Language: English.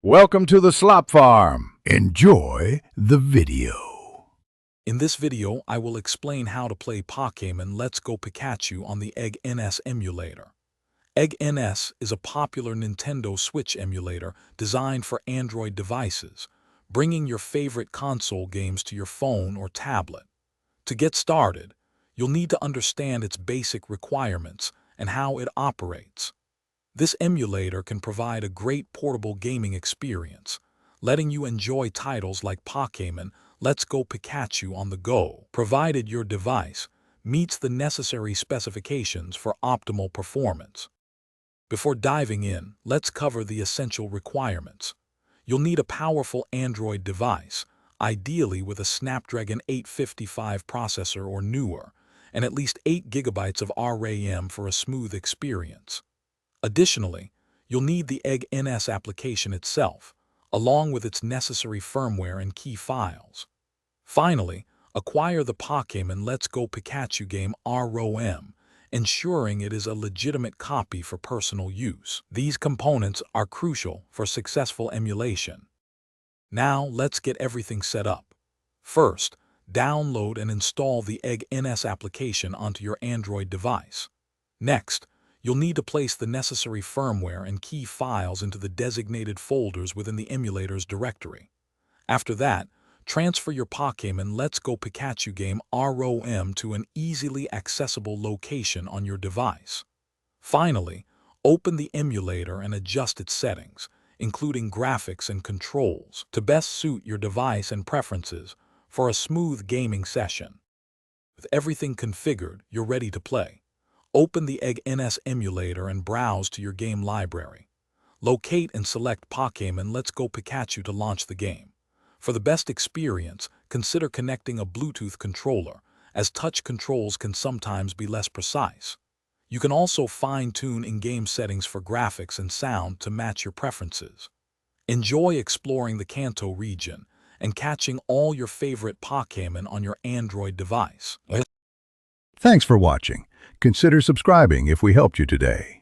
Welcome to the Slop Farm. Enjoy the video. In this video, I will explain how to play Pokémon Let's Go Pikachu on the Egg NS emulator. Egg NS is a popular Nintendo Switch emulator designed for Android devices, bringing your favorite console games to your phone or tablet. To get started, you'll need to understand its basic requirements and how it operates. This emulator can provide a great portable gaming experience, letting you enjoy titles like Pokémon Let's Go Pikachu on the go, provided your device meets the necessary specifications for optimal performance. Before diving in, let's cover the essential requirements. You'll need a powerful Android device, ideally with a Snapdragon 855 processor or newer, and at least 8 GB of RAM for a smooth experience. Additionally, you'll need the Egg NS application itself, along with its necessary firmware and key files. Finally, acquire the Pokémon Let's Go Pikachu game ROM, ensuring it is a legitimate copy for personal use. These components are crucial for successful emulation. Now, let's get everything set up. First, download and install the Egg NS application onto your Android device. Next, you'll need to place the necessary firmware and key files into the designated folders within the emulator's directory. After that, transfer your Pokémon Let's Go Pikachu game ROM to an easily accessible location on your device. Finally, open the emulator and adjust its settings, including graphics and controls, to best suit your device and preferences for a smooth gaming session. With everything configured, you're ready to play. Open the Egg NS emulator and browse to your game library. Locate and select Pokémon Let's Go Pikachu to launch the game. For the best experience, consider connecting a Bluetooth controller, as touch controls can sometimes be less precise. You can also fine-tune in-game settings for graphics and sound to match your preferences. Enjoy exploring the Kanto region and catching all your favorite Pokémon on your Android device. Thanks for watching. Consider subscribing if we helped you today.